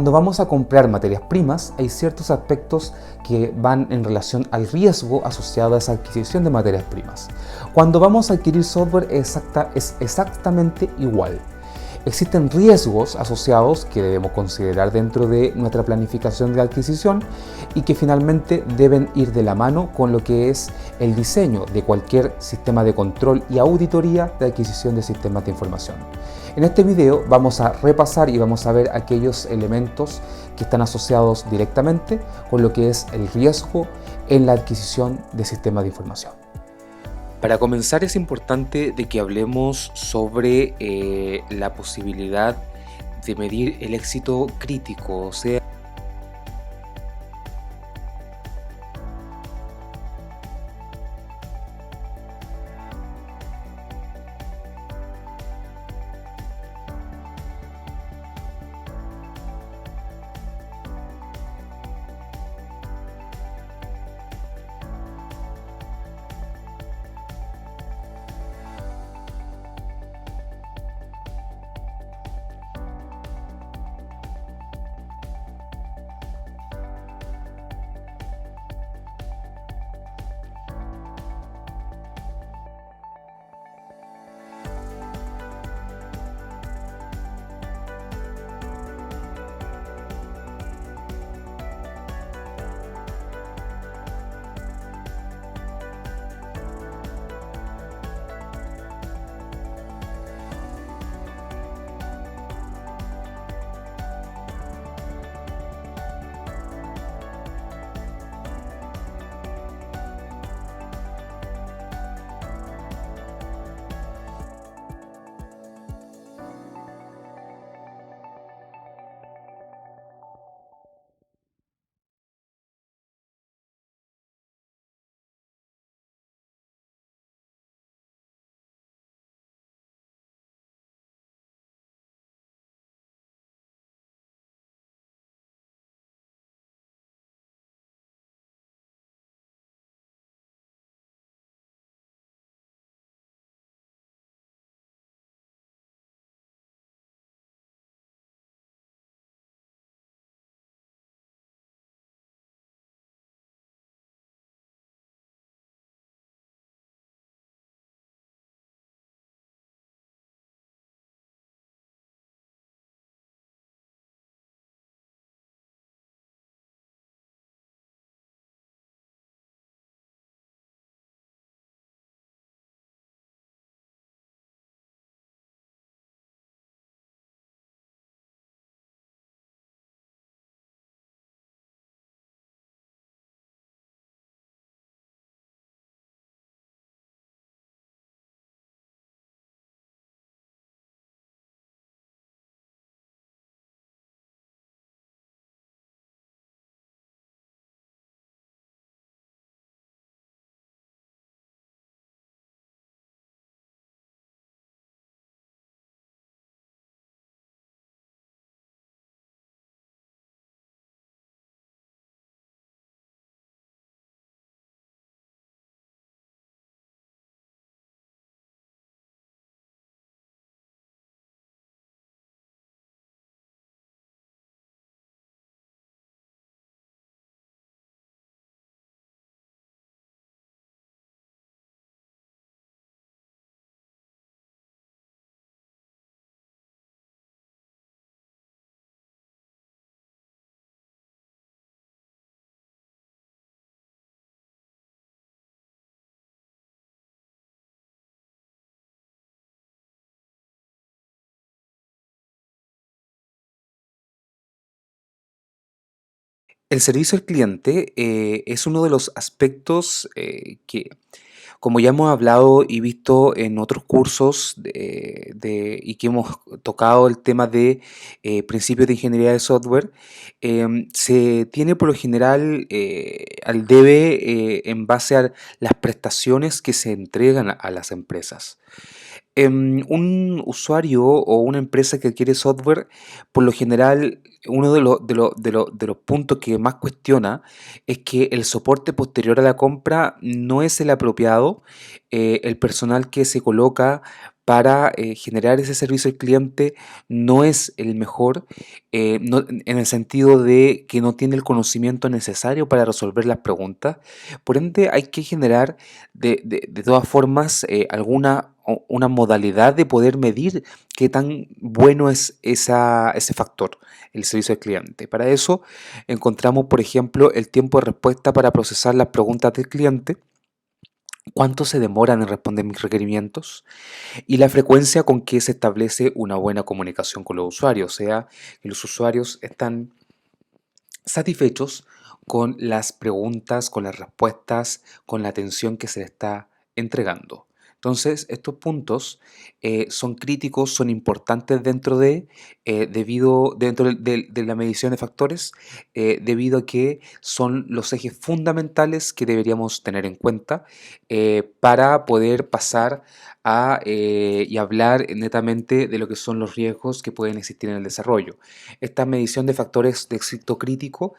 Cuando vamos a comprar materias primas, hay ciertos aspectos que van en relación al riesgo asociado a esa adquisición de materias primas. Cuando vamos a adquirir software es exactamente igual. Existen riesgos asociados que debemos considerar dentro de nuestra planificación de adquisición y que finalmente deben ir de la mano con lo que es el diseño de cualquier sistema de control y auditoría de adquisición de sistemas de información. En este video vamos a repasar y vamos a ver aquellos elementos que están asociados directamente con lo que es el riesgo en la adquisición de sistemas de información. Para comenzar es importante de que hablemos sobre la posibilidad de medir el éxito crítico, o sea, el servicio al cliente es uno de los aspectos que, como ya hemos hablado y visto en otros cursos y que hemos tocado el tema de principios de ingeniería de software, se tiene por lo general al debe en base a las prestaciones que se entregan a las empresas. Un usuario o una empresa que adquiere software, por lo general, uno de los puntos que más cuestiona es que el soporte posterior a la compra no es el apropiado, el personal que se coloca para generar ese servicio al cliente no es el mejor, en el sentido de que no tiene el conocimiento necesario para resolver las preguntas. Por ende, hay que generar de todas formas una modalidad de poder medir qué tan bueno es ese factor, el servicio al cliente. Para eso encontramos, por ejemplo, el tiempo de respuesta para procesar las preguntas del cliente, cuánto se demoran en responder mis requerimientos y la frecuencia con que se establece una buena comunicación con los usuarios, o sea, que los usuarios están satisfechos con las preguntas, con las respuestas, con la atención que se le está entregando. Entonces, estos puntos son críticos, son importantes dentro de la medición de factores, debido a que son los ejes fundamentales que deberíamos tener en cuenta para poder pasar y hablar netamente de lo que son los riesgos que pueden existir en el desarrollo. Esta medición de factores de éxito crítico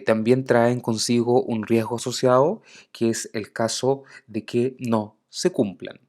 también traen consigo un riesgo asociado, que es el caso de que no se cumplan.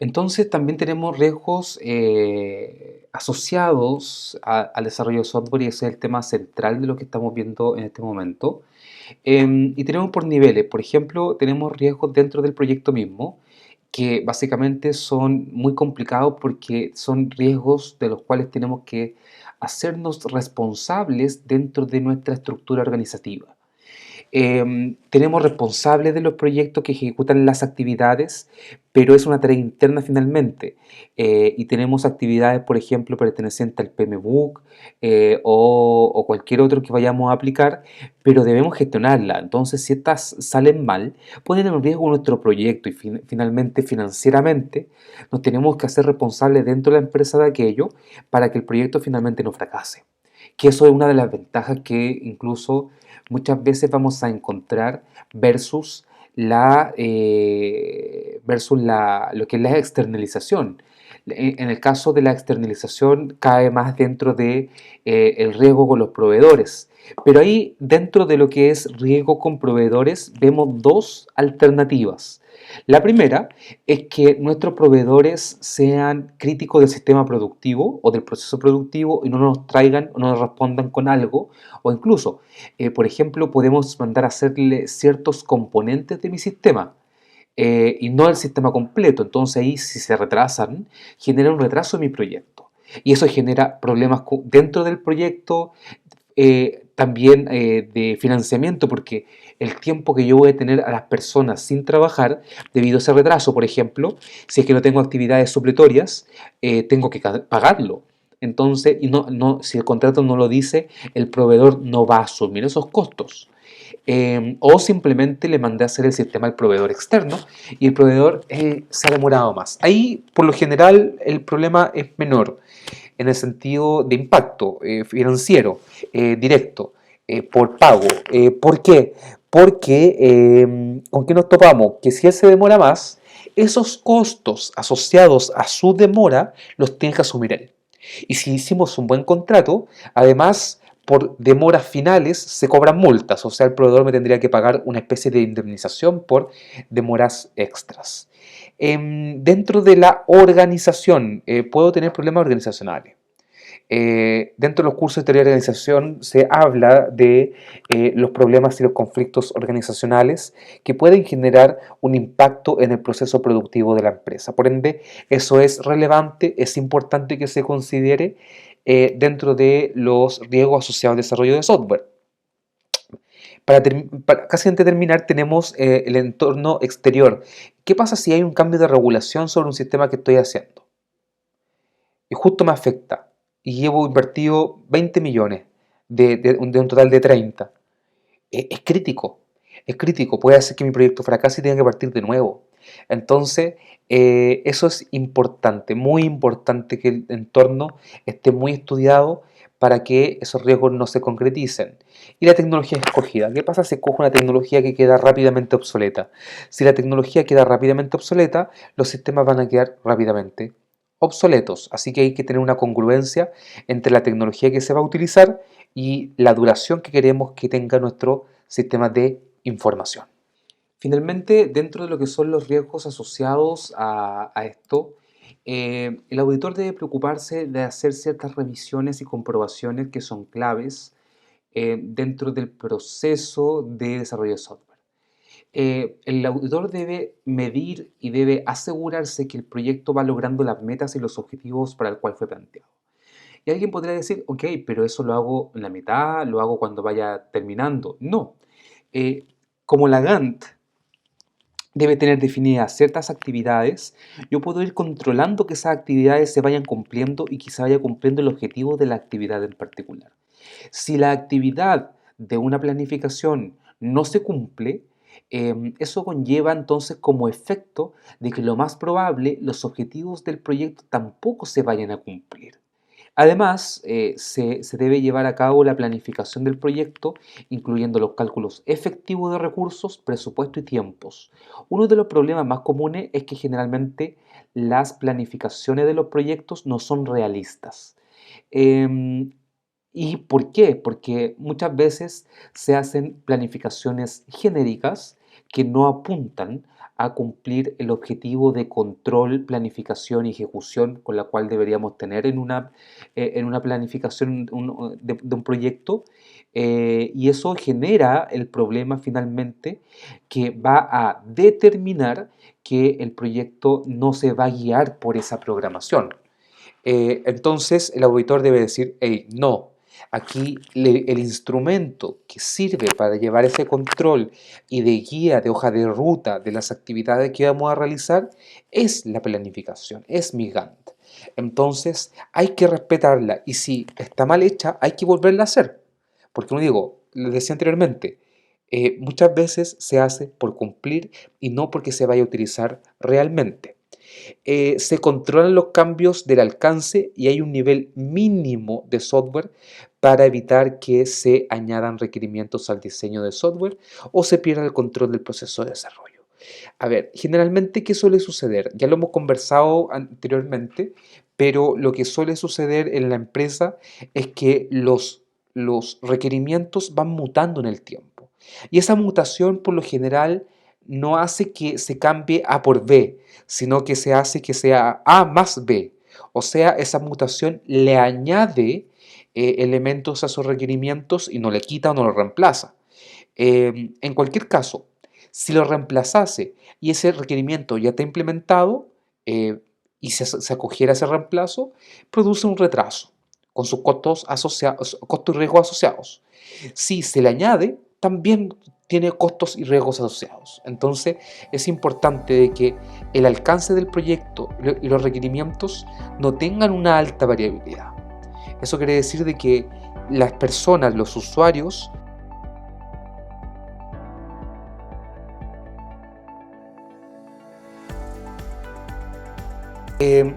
Entonces también tenemos riesgos asociados al desarrollo de software y ese es el tema central de lo que estamos viendo en este momento. Y tenemos por niveles, por ejemplo, tenemos riesgos dentro del proyecto mismo, que básicamente son muy complicados porque son riesgos de los cuales tenemos que hacernos responsables dentro de nuestra estructura organizativa. Tenemos responsables de los proyectos que ejecutan las actividades, pero es una tarea interna finalmente. Y tenemos actividades, por ejemplo, pertenecientes al PMBOK o cualquier otro que vayamos a aplicar, pero debemos gestionarla. Entonces, si estas salen mal, ponen en riesgo nuestro proyecto y finalmente financieramente nos tenemos que hacer responsables dentro de la empresa de aquello para que el proyecto finalmente no fracase. Que eso es una de las ventajas que incluso muchas veces vamos a encontrar lo que es la externalización. En el caso de la externalización cae más dentro de el riesgo con los proveedores. Pero ahí, dentro de lo que es riesgo con proveedores, vemos dos alternativas. La primera es que nuestros proveedores sean críticos del sistema productivo o del proceso productivo y no nos traigan o no nos respondan con algo, o incluso, por ejemplo, podemos mandar a hacerle ciertos componentes de mi sistema. Y no el sistema completo. Entonces ahí si se retrasan, genera un retraso en mi proyecto. Y eso genera problemas dentro del proyecto, también de financiamiento, porque el tiempo que yo voy a tener a las personas sin trabajar debido a ese retraso, por ejemplo, si es que no tengo actividades supletorias, tengo que pagarlo. Entonces, si el contrato no lo dice, el proveedor no va a asumir esos costos. O simplemente le mandé a hacer el sistema al proveedor externo y el proveedor se ha demorado más. Ahí, por lo general, el problema es menor en el sentido de impacto financiero directo por pago. ¿Por qué? Porque ¿con qué nos topamos? Que si él se demora más, esos costos asociados a su demora los tiene que asumir él. Y si hicimos un buen contrato, además, por demoras finales se cobran multas, o sea, el proveedor me tendría que pagar una especie de indemnización por demoras extras. Dentro de la organización, puedo tener problemas organizacionales. Dentro de los cursos de teoría de organización se habla de los problemas y los conflictos organizacionales que pueden generar un impacto en el proceso productivo de la empresa. Por ende, eso es relevante, es importante que se considere dentro de los riesgos asociados al desarrollo de software. Para casi antes de terminar, tenemos el entorno exterior. ¿Qué pasa si hay un cambio de regulación sobre un sistema que estoy haciendo? Y justo me afecta. Y llevo invertido 20 millones de un total de 30. Es crítico, es crítico. Puede hacer que mi proyecto fracase y tenga que partir de nuevo. Entonces, eso es importante, muy importante que el entorno esté muy estudiado para que esos riesgos no se concreticen. Y la tecnología escogida. ¿Qué pasa si escojo una tecnología que queda rápidamente obsoleta? Si la tecnología queda rápidamente obsoleta, los sistemas van a quedar rápidamente obsoletos. Así que hay que tener una congruencia entre la tecnología que se va a utilizar y la duración que queremos que tenga nuestro sistema de información. Finalmente, dentro de lo que son los riesgos asociados a esto, El auditor debe preocuparse de hacer ciertas revisiones y comprobaciones que son claves dentro del proceso de desarrollo de software. El auditor debe medir y debe asegurarse que el proyecto va logrando las metas y los objetivos para el cual fue planteado. Y alguien podría decir, ok, pero eso lo hago en la mitad, lo hago cuando vaya terminando. No. Eh, Como la Gantt debe tener definidas ciertas actividades, yo puedo ir controlando que esas actividades se vayan cumpliendo y que se vaya cumpliendo el objetivo de la actividad en particular. Si la actividad de una planificación no se cumple, eso conlleva entonces como efecto de que lo más probable los objetivos del proyecto tampoco se vayan a cumplir. Además, se debe llevar a cabo la planificación del proyecto, incluyendo los cálculos efectivos de recursos, presupuesto y tiempos. Uno de los problemas más comunes es que generalmente las planificaciones de los proyectos no son realistas. Em, ¿Y por qué? Porque muchas veces se hacen planificaciones genéricas que no apuntan a cumplir el objetivo de control, planificación y ejecución con la cual deberíamos tener en una planificación de un proyecto. Y eso genera el problema finalmente que va a determinar que el proyecto no se va a guiar por esa programación. Entonces el auditor debe decir, hey, no, aquí el instrumento que sirve para llevar ese control y de guía, de hoja de ruta de las actividades que vamos a realizar es la planificación, es mi Gantt. Entonces hay que respetarla y si está mal hecha hay que volverla a hacer. Porque como digo, lo decía anteriormente, muchas veces se hace por cumplir y no porque se vaya a utilizar realmente. Se controlan los cambios del alcance y hay un nivel mínimo de software para evitar que se añadan requerimientos al diseño de software o se pierda el control del proceso de desarrollo. A ver, generalmente, ¿qué suele suceder? Ya lo hemos conversado anteriormente, pero lo que suele suceder en la empresa es que los requerimientos van mutando en el tiempo. Y esa mutación, por lo general, no hace que se cambie A por B, sino que se hace que sea A más B. O sea, esa mutación le añade elementos a esos requerimientos y no le quita o no lo reemplaza. En cualquier caso, si lo reemplazase y ese requerimiento ya está implementado y se acogiera a ese reemplazo, produce un retraso con sus costos y riesgos asociados. Si se le añade, también tiene costos y riesgos asociados. Entonces es importante de que el alcance del proyecto y los requerimientos no tengan una alta variabilidad. Eso quiere decir de que las personas, los usuarios,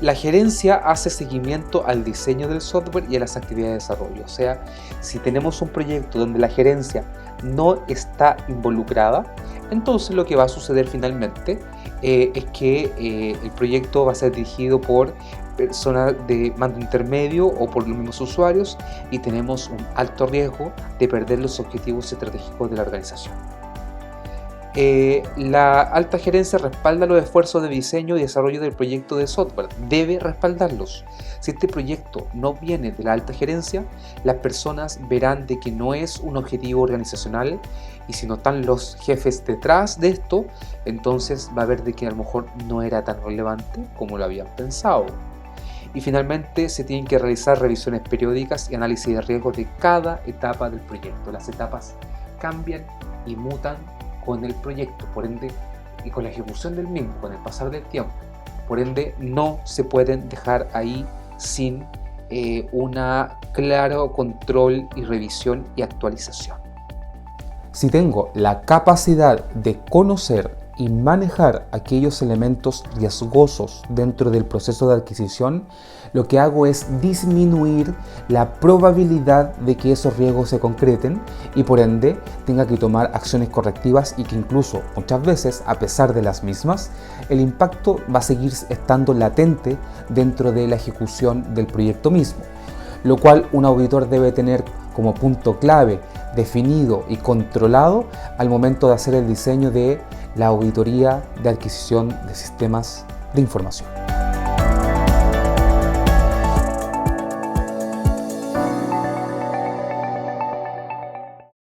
la gerencia hace seguimiento al diseño del software y a las actividades de desarrollo. O sea, si tenemos un proyecto donde la gerencia no está involucrada, entonces lo que va a suceder finalmente es que el proyecto va a ser dirigido por personas de mando intermedio o por los mismos usuarios y tenemos un alto riesgo de perder los objetivos estratégicos de la organización. La alta gerencia respalda los esfuerzos de diseño y desarrollo del proyecto de software, debe respaldarlos. Si este proyecto no viene de la alta gerencia, las personas verán de que no es un objetivo organizacional y si no están los jefes detrás de esto, entonces va a ver de que a lo mejor no era tan relevante como lo habían pensado. Y finalmente se tienen que realizar revisiones periódicas y análisis de riesgos de cada etapa del proyecto. Las etapas cambian y mutan con el proyecto, por ende, y con la ejecución del mismo, con el pasar del tiempo. Por ende, no se pueden dejar ahí sin una claro control y revisión y actualización. Si tengo la capacidad de conocer y manejar aquellos elementos riesgosos dentro del proceso de adquisición, lo que hago es disminuir la probabilidad de que esos riesgos se concreten y por ende tenga que tomar acciones correctivas y que incluso muchas veces, a pesar de las mismas, el impacto va a seguir estando latente dentro de la ejecución del proyecto mismo, lo cual un auditor debe tener como punto clave definido y controlado al momento de hacer el diseño de la auditoría de adquisición de sistemas de información.